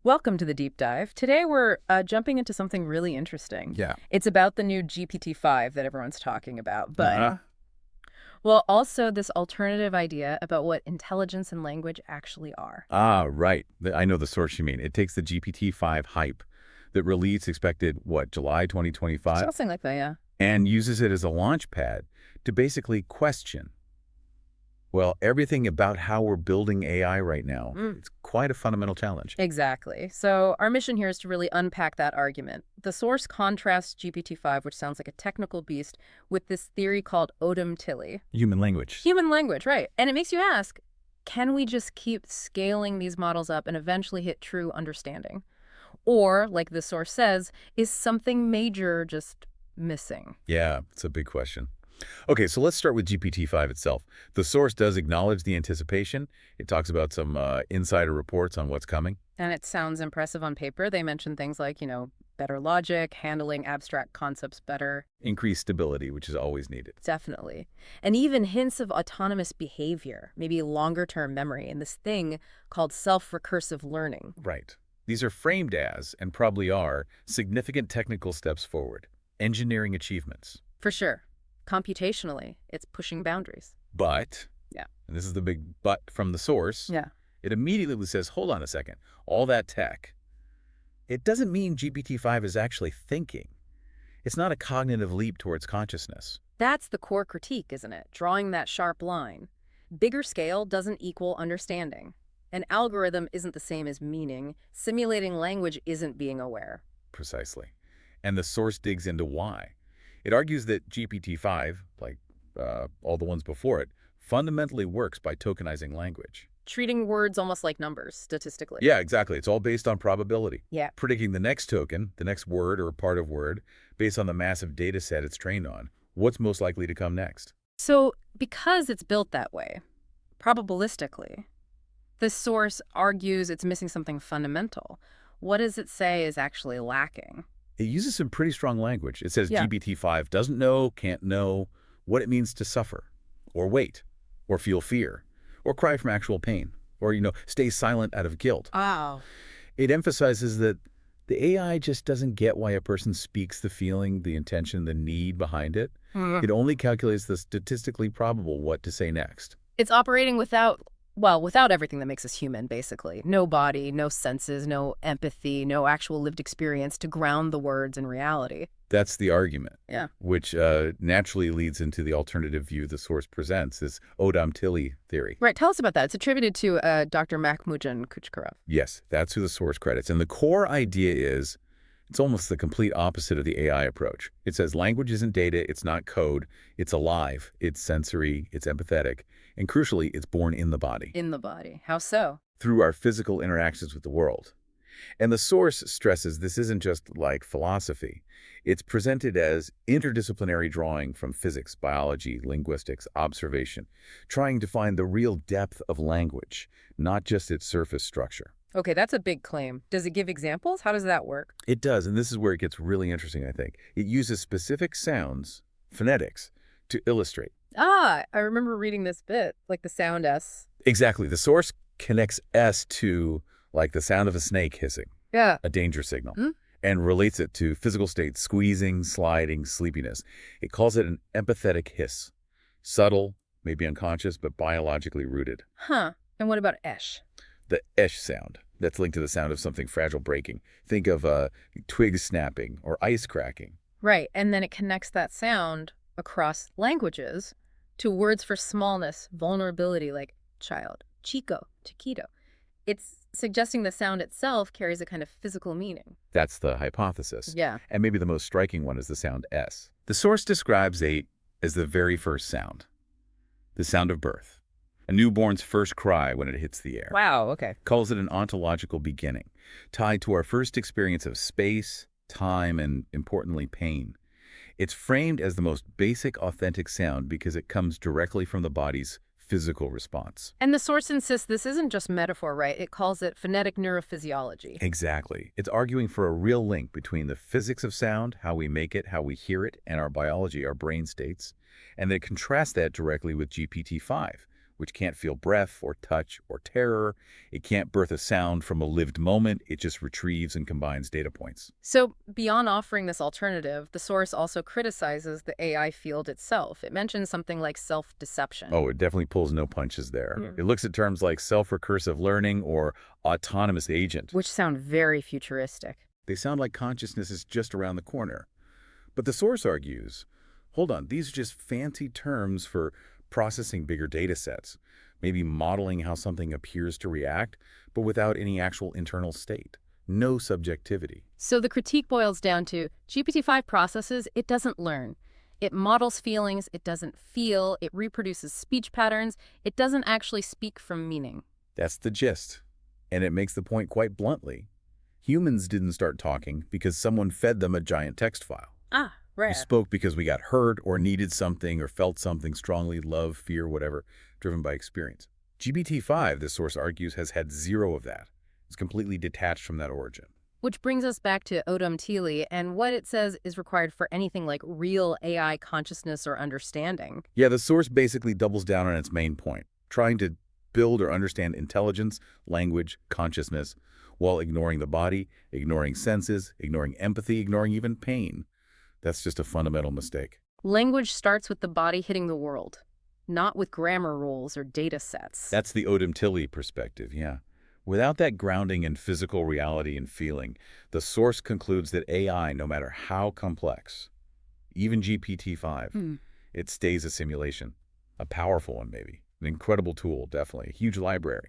Welcome to the deep dive. Today we're jumping into something really interesting. Yeah. It's about the new GPT-5 that everyone's talking about, but, Uh-huh. well, also this alternative idea about what intelligence and language actually are. Ah, right. I know the source you mean. It takes the GPT-5 hype that release expected, what, July 2025, Something like that, yeah. and uses it as a launch pad to basically question, well, everything about how we're building AI right now. It's quite a fundamental challenge. Exactly. So our mission here is to really unpack that argument. The source contrasts GPT-5, which sounds like a technical beast, with this theory called Odam Tilly. Human language. Human language, right. And it makes you ask, can we just keep scaling these models up and eventually hit true understanding? Or, like the source says, is something major just missing? Yeah, it's a big question. Okay, so let's start with GPT-5 itself. The source does acknowledge the anticipation. It talks about some insider reports on what's coming. And it sounds impressive on paper. They mention things like, better logic, handling abstract concepts better. Increased stability, which is always needed. Definitely. And even hints of autonomous behavior, maybe longer-term memory, and this thing called self-recursive learning. Right. These are framed as, and probably are, significant technical steps forward. Engineering achievements. For sure. Computationally, it's pushing boundaries. But, Yeah. and this is the big but from the source, Yeah. it immediately says, hold on a second, all that tech, it doesn't mean GPT-5 is actually thinking. It's not a cognitive leap towards consciousness. That's the core critique, isn't it? Drawing that sharp line. Bigger scale doesn't equal understanding. An algorithm isn't the same as meaning. Simulating language isn't being aware. Precisely. And the source digs into why. It argues that GPT-5, like all the ones before it, fundamentally works by tokenizing language. Treating words almost like numbers, statistically. Yeah, exactly. It's all based on probability. Yeah. Predicting the next token, the next word or part of word, based on the massive data set it's trained on. What's most likely to come next? So, because it's built that way, probabilistically, the source argues it's missing something fundamental. What does it say is actually lacking? It uses some pretty strong language. It says Yeah. GPT-5 doesn't know, can't know what it means to suffer, or wait, or feel fear, or cry from actual pain, or, stay silent out of guilt. Oh. It emphasizes that the AI just doesn't get why a person speaks the feeling, the intention, the need behind it. It only calculates the statistically probable what to say next. It's operating without everything that makes us human, basically. No body, no senses, no empathy, no actual lived experience to ground the words in reality. That's the argument. Yeah. Which naturally leads into the alternative view the source presents, this Odam Tilly theory. Right, tell us about that. It's attributed to Dr. Machmudzhan Kучкарова. Yes, that's who the source credits. And the core idea is, it's almost the complete opposite of the AI approach. It says language isn't data, it's not code, it's alive, it's sensory, it's empathetic, and crucially, it's born in the body. In the body. How so? Through our physical interactions with the world. And the source stresses this isn't just like philosophy. It's presented as interdisciplinary drawing from physics, biology, linguistics, observation, trying to find the real depth of language, not just its surface structure. Okay, that's a big claim. Does it give examples? How does that work? It does, and this is where it gets really interesting, I think. It uses specific sounds, phonetics, to illustrate. Ah, I remember reading this bit, like the sound S. Exactly. The source connects S to, like, the sound of a snake hissing, Yeah. a danger signal, and relates it to physical states, squeezing, sliding, sleepiness. It calls it an empathetic hiss. Subtle, maybe unconscious, but biologically rooted. Huh. And what about Esh? The esh sound. That's linked to the sound of something fragile breaking. Think of twigs snapping or ice cracking. Right, and then it connects that sound across languages to words for smallness, vulnerability, like child, chico, chiquito. It's suggesting the sound itself carries a kind of physical meaning. That's the hypothesis. Yeah. And maybe the most striking one is the sound S. The source describes A as the very first sound, the sound of birth. A newborn's first cry when it hits the air. Wow, okay. Calls it an ontological beginning, tied to our first experience of space, time, and, importantly, pain. It's framed as the most basic, authentic sound because it comes directly from the body's physical response. And the source insists this isn't just metaphor, right? It calls it phonetic neurophysiology. Exactly. It's arguing for a real link between the physics of sound, how we make it, how we hear it, and our biology, our brain states. And they contrast that directly with GPT-5, which can't feel breath or touch or terror. It can't birth a sound from a lived moment. It just retrieves and combines data points. So beyond offering this alternative, the source also criticizes the AI field itself. It mentions something like self-deception. Oh, it definitely pulls no punches there. Mm. It looks at terms like self-recursive learning or autonomous agent. Which sound very futuristic. They sound like consciousness is just around the corner. But the source argues, hold on, these are just fancy terms for processing bigger data sets, maybe modeling how something appears to react, but without any actual internal state. No subjectivity. So the critique boils down to GPT-5 processes, it doesn't learn. It models feelings, it doesn't feel, it reproduces speech patterns, it doesn't actually speak from meaning. That's the gist. And it makes the point quite bluntly. Humans didn't start talking because someone fed them a giant text file. Ah, right. We spoke because we got hurt or needed something or felt something strongly, love, fear, whatever, driven by experience. GPT-5, this source argues, has had zero of that. It's completely detached from that origin. Which brings us back to Odam Tilly and what it says is required for anything like real AI consciousness or understanding. Yeah, the source basically doubles down on its main point, trying to build or understand intelligence, language, consciousness, while ignoring the body, ignoring senses, ignoring empathy, ignoring even pain. That's just a fundamental mistake. Language starts with the body hitting the world, not with grammar rules or data sets. That's the Odam Tilly perspective, yeah. Without that grounding in physical reality and feeling, the source concludes that AI, no matter how complex, even GPT-5, it stays a simulation. A powerful one, maybe. An incredible tool, definitely. A huge library.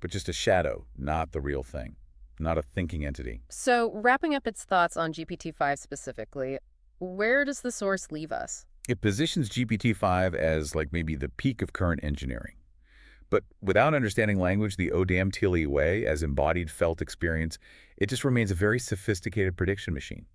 But just a shadow, not the real thing. Not a thinking entity. So, wrapping up its thoughts on GPT-5 specifically, where does the source leave us? It positions GPT-5 as like maybe the peak of current engineering. But without understanding language the Odam Tilly way, as embodied felt experience, it just remains a very sophisticated prediction machine.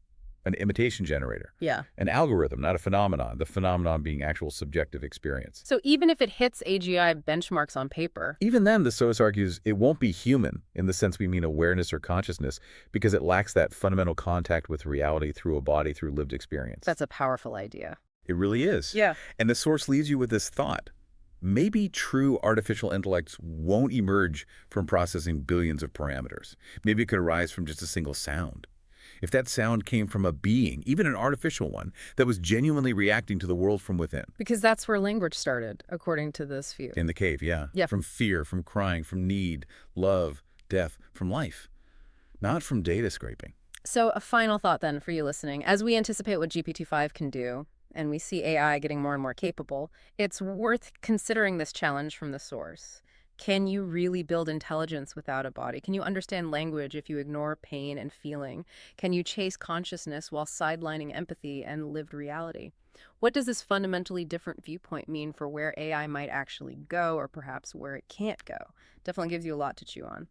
An imitation generator. Yeah. An algorithm, not a phenomenon. The phenomenon being actual subjective experience. So even if it hits AGI benchmarks on paper... Even then, the source argues, it won't be human in the sense we mean awareness or consciousness because it lacks that fundamental contact with reality through a body, through lived experience. That's a powerful idea. It really is. Yeah. And the source leaves you with this thought. Maybe true artificial intellects won't emerge from processing billions of parameters. Maybe it could arise from just a single sound. If that sound came from a being, even an artificial one, that was genuinely reacting to the world from within. Because that's where language started, according to this view. In the cave, yeah. Yeah. From fear, from crying, from need, love, death, from life. Not from data scraping. So a final thought then for you listening. As we anticipate what GPT-5 can do, and we see AI getting more and more capable, it's worth considering this challenge from the source. Can you really build intelligence without a body? Can you understand language if you ignore pain and feeling? Can you chase consciousness while sidelining empathy and lived reality? What does this fundamentally different viewpoint mean for where AI might actually go, or perhaps where it can't go? Definitely gives you a lot to chew on.